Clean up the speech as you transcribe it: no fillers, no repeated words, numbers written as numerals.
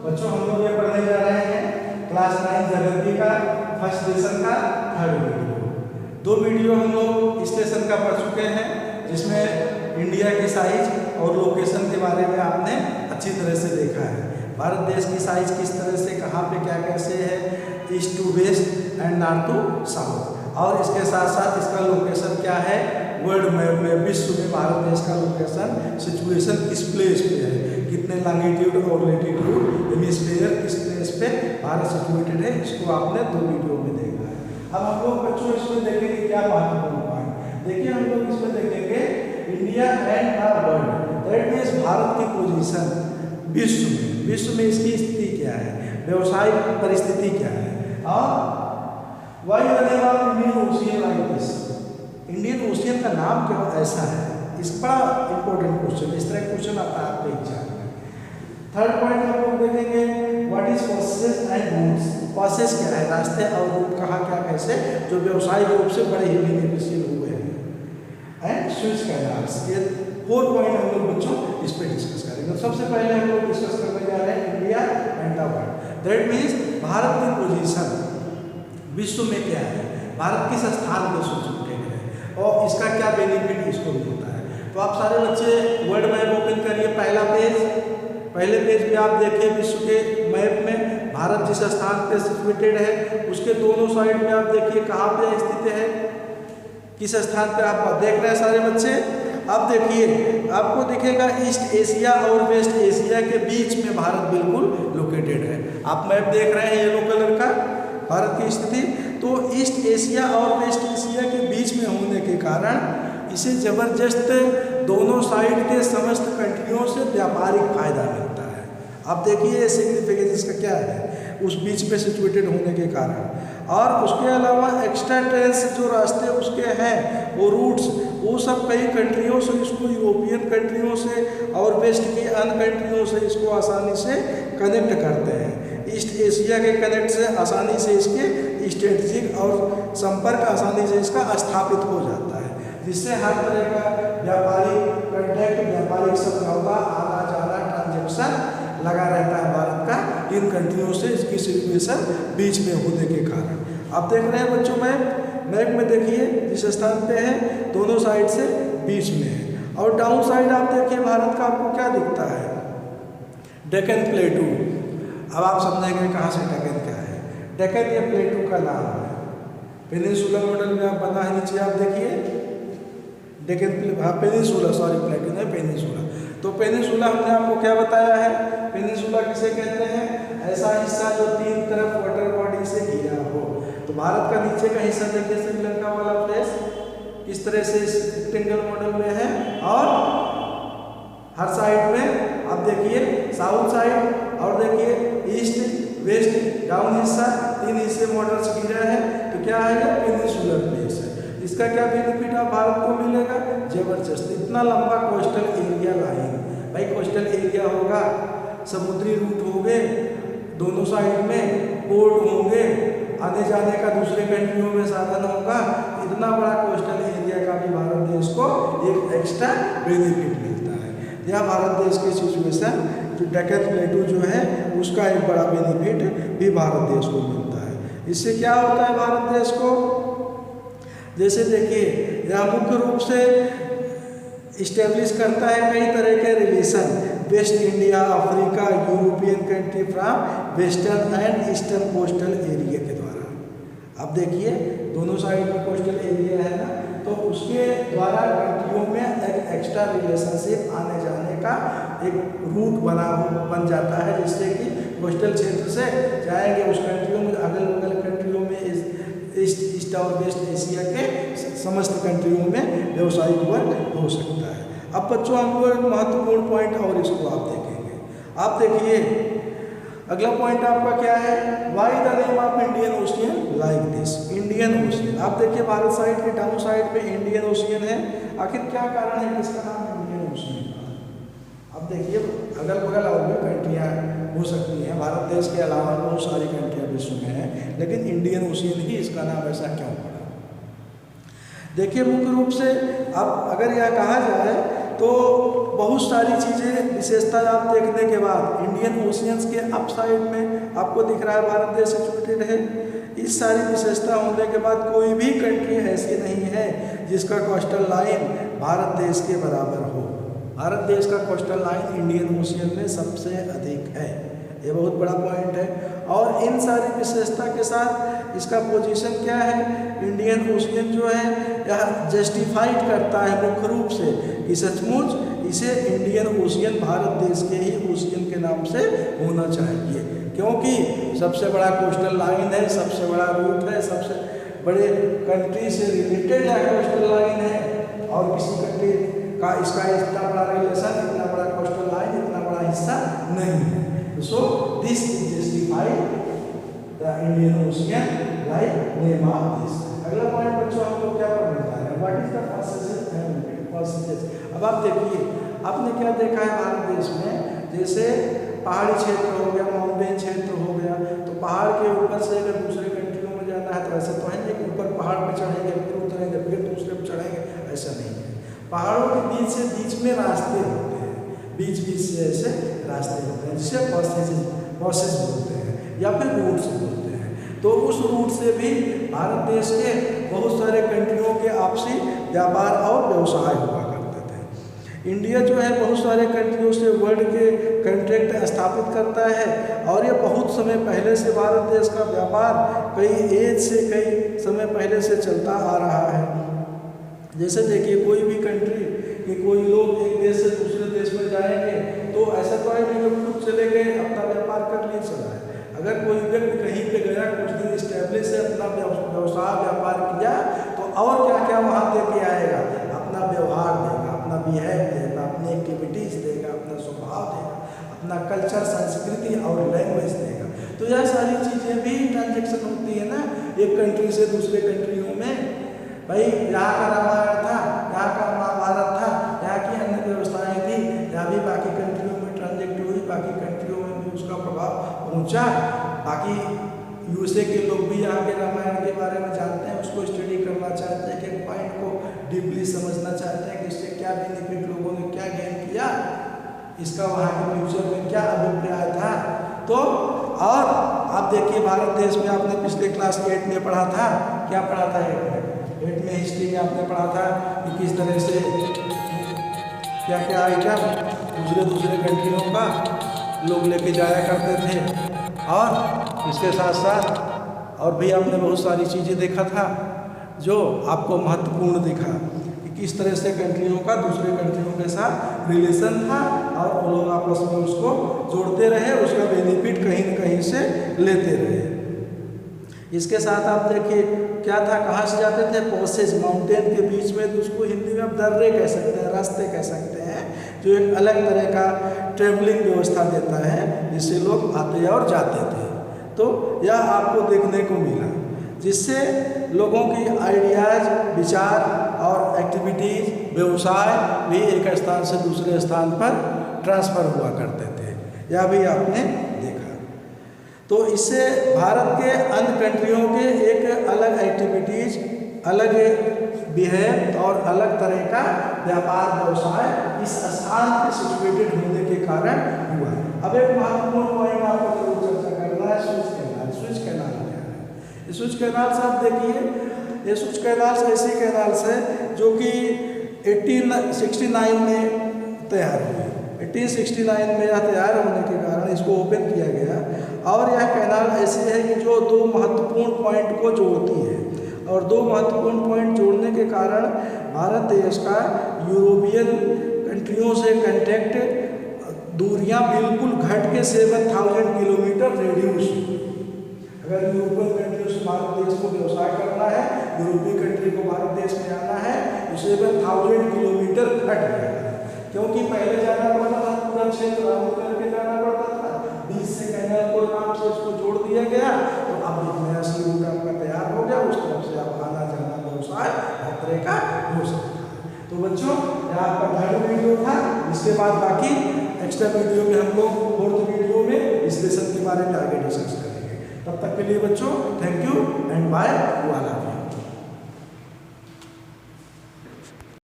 बच्चों हम लोग ये पढ़ने जा रहे हैं क्लास 9 ज्योग्राफी का फर्स्ट लेसन का थर्ड वीडियो। 2 वीडियो हम लोग इस लेसन का पढ़ चुके हैं, जिसमें इंडिया की साइज और लोकेशन के बारे में आपने अच्छी तरह से देखा है। भारत देश की साइज किस तरह से, कहाँ पे क्या कैसे है, east to west and north to south, और इसके साथ साथ इसका लोकेशन क्या है वर्ल्ड मैप में, विश्व में भारत देश का लोकेशन सिचुएशन किस प्लेस पे है, कितने लॉन्गिट्यूड और लैटिट्यूड हेमिस्फीयर किस प्लेस पे भारत सिचुएटेड है, इसको आपने 2 वीडियो में देखा है। अब हम लोग बच्चों इसमें देखेंगे क्या महत्वपूर्ण पॉइंट। देखिए हम लोग इसमें देखेंगे India and the world, that means Bharat की पोजीशन विश्व में इसकी स्थिति क्या है, व्यवसायिक परिस्थिति क्या है, और why the name of Indian ocean like this, Indian ocean का नाम क्यों ऐसा है, इस बड़ा इंपॉर्टेंट क्वेश्चन, इस तरह क्वेश्चन आता है आपके एग्जाम में। थर्ड पॉइंट हम लोग देखेंगे what is passes and routes, passes क्या है, रास्ते, और रूट कहाँ क्या कैसे, जो व्यवसायिक रूप से बड़े ही बेनिफिशियल हुए हैं, एंड स्विच कैनाल्स। ये 4 पॉइंट हम लोग बच्चों इस पर डिस्कस करेंगे। सबसे पहले हम लोग डिस्कस करने जा रहे हैं India and the world, that means Bharat की पोजीशन विश्व में क्या है, भारत किस स्थान पर सिचुएटेड है और इसका क्या बेनिफिट इसको मिलता है। तो आप सारे बच्चे वर्ल्ड मैप ओपन करिए, पहले पेज पे आप देखिए विश्व के मैप में भारत जिस स्थान पे सिचुएटेड है उसके दोनों साइड में आप देखिए कहाँ पे स्थित है, किस स्थान पे आप देख रहे हैं सारे बच्चे। अब देखिए आपको दिखेगा ईस्ट एशिया और वेस्ट एशिया के बीच में भारत बिल्कुल लोकेटेड है। आप मैप देख रहे हैं येलो कलर का भारत की स्थिति, तो ईस्ट एशिया और वेस्ट एशिया के बीच में होने के कारण इसे जबरदस्त दोनों साइड के समस्त कंट्रियों से व्यापारिक फायदा मिलता है। अब देखिए सिग्निफिकेंस इसका क्या है उस बीच में सिचुएटेड होने के कारण, और उसके अलावा एक्स्ट्रा ट्रेन्स जो रास्ते उसके हैं वो रूट्स, वो सब कई कंट्रियों से इसको, यूरोपियन कंट्रियों से और वेस्ट की अन्य कंट्रियों से इसको आसानी से कनेक्ट करते हैं। ईस्ट एशिया के कनेक्ट से आसानी से इसके स्ट्रेटजिक और संपर्क आसानी से इसका स्थापित हो जाता है, जिससे हर तरह का व्यापारिक कॉन्टैक्ट, व्यापारिक समझौता, आना जाना, ट्रांजेक्शन लगा रहता है भारत का इन कंट्रियों से, इसकी सिचुएशन बीच में होने के कारण। आप देख रहे हैं बच्चों मैप में देखिए जिस स्थान पे है दोनों साइड से बीच में है, और डाउन साइड आप देखिए भारत का आपको क्या दिखता है, डेक्कन प्लेटू। अब आप समझेंगे कहाँ से डेक्कन क्या है। डेक्कन ये प्लेटू का नाम है, पेनिनसुला मॉडल में आप बना है, नीचे आप देखिए डेक्कन, पेनिनसुला, सॉरी प्लेटू नहीं पेनिनसुला। तो पेनिनसुला हमने आपको क्या बताया है, पेनिनसुला किसे कहते हैं, ऐसा हिस्सा जो 3 तरफ वाटर बॉडी से घिरा हो। तो भारत का नीचे का हिस्सा देखिए श्रीलंका वाला प्लेस किस तरह से इस रेक्टेंगल मॉडल में है, और हर साइड में आप देखिए साउथ साइड और देखिए ईस्ट वेस्ट डाउन हिस्सा, 3 हिस्से मॉडल से घिरा है। तो क्या है ये पेनिनसुलर प्लेस है। इसका क्या बेनिफिट आप भारत को मिलेगा, जबरदस्त, इतना लंबा कोस्टल एरिया लाइन, भाई कोस्टल एरिया होगा, समुद्री रूट होंगे, दोनों साइड में पोर्ट होंगे, आने जाने का दूसरे कंट्रियों में साधन होगा, इतना बड़ा कोस्टल एरिया का भी भारत देश को एक एक्स्ट्रा बेनिफिट मिलता है। यह भारत देश की सिचुएशन जो डेक्कन प्लेटू जो है उसका एक बड़ा बेनिफिट भी भारत देश को मिलता है। इससे क्या होता है भारत देश को, जैसे देखिए यह मुख्य रूप से इस्टेब्लिश करता है कई तरह के relation, waste India, Africa, European country from western and eastern coastal area के द्वारा। अब देखिए दोनों साइड में कोस्टल एरिया है ना, तो उसके द्वारा कंट्रियों में एक एक्स्ट्रा रिलेशनशिप आने जाने का एक रूट बन जाता है, जिससे कि कोस्टल क्षेत्र से जाएंगे उस कंट्रियों में, अगल बगल कंट्रियों में, ईस्ट और वेस्ट एशिया के समस्त कंट्रियों में व्यवसायिक वर्क हो सकता है। अब बच्चों हमको एक महत्वपूर्ण पॉइंट और इसको आप देखेंगे। आप देखिए अगला पॉइंट आपका क्या है, why the name of Indian ocean like this, Indian ocean. आप देखिए भारत साइड के डाउन साइड पे इंडियन ओशियन है, आखिर क्या कारण है किसका नाम इंडियन ओशियन का। अब देखिए अगल बगल और भी कंट्रियाँ हो सकती हैं, भारत देश के अलावा बहुत सारी कंट्रियाँ विश्व में हैं, लेकिन इंडियन ओशियन ही इसका नाम ऐसा क्यों पड़ा। देखिए मुख्य रूप से अब अगर यह कहा जाए तो बहुत सारी चीज़ें विशेषता आप देखने के बाद इंडियन ओशियंस के अप साइड में आपको दिख रहा है भारत देश सिचुएटेड है। इस सारी विशेषता होने के बाद कोई भी कंट्री ऐसी नहीं है जिसका कोस्टल लाइन भारत देश के बराबर हो। भारत देश का कोस्टल लाइन इंडियन ओशियन में सबसे अधिक है, ये बहुत बड़ा पॉइंट है। और इन सारी विशेषता के साथ इसका पोजीशन क्या है, इंडियन ओशियन जो है यह जस्टिफाइड करता है मुख्य रूप से कि सचमुच इसे इंडियन ओशियन भारत देश के ही ओशियन के नाम से होना चाहिए, क्योंकि सबसे बड़ा कोस्टल लाइन है, सबसे बड़ा रूट है, सबसे बड़े कंट्री से रिलेटेड है कोस्टल लाइन है, और किसी कंट्री का इसका इतना बड़ा रिलेशन, इतना बड़ा कोस्टल लाइन, इतना बड़ा हिस्सा नहीं है। So this is justified the Indian Ocean like name of this. अगला पॉइंट बच्चों हम लोग क्या पढ़ने जा रहे हैं, व्हाट इज द परसेंटेज। अब आप देखिए, आपने क्या देखा है भारत देश में, जैसे पहाड़ी क्षेत्र हो गया, माउंटेन क्षेत्र हो गया, तो पहाड़ के ऊपर से अगर दूसरे कंट्रियों में जाना है तो ऐसे तो है नहीं कि ऊपर पहाड़ पे चढ़ेंगे फिर उतरेंगे फिर दूसरे पे चढ़ेंगे, ऐसा नहीं है। पहाड़ों के बीच से बीच में रास्ते होते हैं, बीच बीच से ऐसे रास्ते होते हैं जिसे प्रोसेस बोलते हैं या फिर रूट्स बोलते हैं। तो उस रूट से भी भारत देश के बहुत सारे कंट्रियों के आपसी व्यापार और व्यवसाय हुआ करते थे। इंडिया जो है बहुत सारे कंट्रियों से वर्ल्ड के कॉन्ट्रैक्ट स्थापित करता है, और ये बहुत समय पहले से भारत देश का व्यापार कई समय पहले से चलता आ रहा है। जैसे देखिए, कोई भी कंट्री कि कोई लोग एक देश से दूसरे देश में जाएंगे तो ऐसा तो है नहीं कि खुद चले गए अपना व्यापार कर लिए चला है। अगर कोई व्यक्ति कहीं पे गया, कुछ दिन स्टैब्लिश है, अपना व्यवसाय व्यापार किया, तो और क्या क्या वहाँ दे के आएगा, अपना व्यवहार देगा, अपना बिहेव देगा, अपनी एक्टिविटीज़ देगा, अपना स्वभाव देगा, अपना कल्चर, संस्कृति और लैंग्वेज देगा। तो यह सारी चीज़ें भी ट्रांजेक्शन होती है ना एक कंट्री से दूसरे कंट्रियों में। भाई यहाँ का रामायण था, यहाँ का महाभारत था, यहाँ की अन्य व्यवस्थाएं थी, यहाँ भी बाकी कंट्रियों में ट्रांजेक्ट हुई, बाकी कंट्रियों में भी उसका प्रभाव पहुँचा। बाकी यूएसए के लोग भी यहाँ के रामायण के बारे में जानते हैं, उसको स्टडी करना चाहते हैं, कि पॉइंट को डीपली समझना चाहते हैं कि इससे क्या बेनिफिट, लोगों ने क्या गेन किया, इसका वहाँ के फ्यूचर में क्या अभिप्राय था। तो और आप देखिए, भारत देश में आपने पिछले क्लास 8 में पढ़ा था, क्या पढ़ा था 8 में हिस्ट्री में आपने पढ़ा था कि किस तरह से क्या क्या आइटम दूसरे कंट्रियों का लोग लेके जाया करते थे, और इसके साथ साथ और भी आपने बहुत सारी चीज़ें देखा था जो आपको महत्वपूर्ण दिखा कि किस तरह से कंट्रियों का दूसरे कंट्रियों के साथ रिलेशन था, और वो लोग आपस में उसको जोड़ते रहे, उसका बेनिफिट कहीं न कहीं से लेते रहे। इसके साथ आप देखिए क्या था, कहाँ से जाते थे, पैसेज, माउंटेन के बीच में, तो उसको हिंदी में आप दर्रे कह सकते हैं, रास्ते कह सकते हैं, जो एक अलग तरह का ट्रेवलिंग व्यवस्था देता है जिससे लोग आते और जाते थे। तो यह आपको देखने को मिला, जिससे लोगों की आइडियाज़, विचार और एक्टिविटीज़, व्यवसाय भी एक स्थान से दूसरे स्थान पर ट्रांसफ़र हुआ करते थे, यह भी आपने देखा। तो इससे भारत के अन्य कंट्रियों के एक अलग एक्टिविटीज़, अलग बिहेव और अलग तरह का व्यापार व्यवसाय इस स्थान पे सिचुएटेड होने के कारण हुआ। अब एक महत्वपूर्ण पॉइंट आपको जरूर चर्चा करना है, स्विच कैनाल। स्विच कैनाल क्या है? स्विच कैनाल से आप देखिए, ये स्विच कैनाल ऐसी कैनाल्स है जो कि 1869 में तैयार हुई। 1869 में यह तैयार होने के कारण इसको ओपन किया गया, और यह कैनाल ऐसी है कि जो दो महत्वपूर्ण पॉइंट को जोड़ती है, और दो महत्वपूर्ण पॉइंट जोड़ने के कारण भारत देश का यूरोपियन कंट्रियों से कॉन्टैक्ट दूरियां बिल्कुल घट के 7000 किलोमीटर रेडियस। अगर यूरोपियन कंट्रियों से भारत देश को व्यवसाय करना है, यूरोपीय कंट्री को भारत देश में आना है, तो 7000 किलोमीटर घट गया, क्योंकि पहले जाना पड़ता था, पूरा क्षेत्र राउंड करके जाना पड़ता था, बीच से कैनाल को नाम से उसको जोड़ दिया गया। तो अब एक नया सी रूट आपका तैयार हो गया, उस तरफ से आप आना जाना व्यवसाय हर तरह का हो सकता है। तो बच्चों, यह आपका पहला वीडियो था, इसके बाद बाकी एक्स्ट्रा वीडियो में हम लोग 4th वीडियो में इस लेसन के बारे में आगे डिस्कस करेंगे। तब तक के लिए बच्चों, थैंक यू एंड बाय।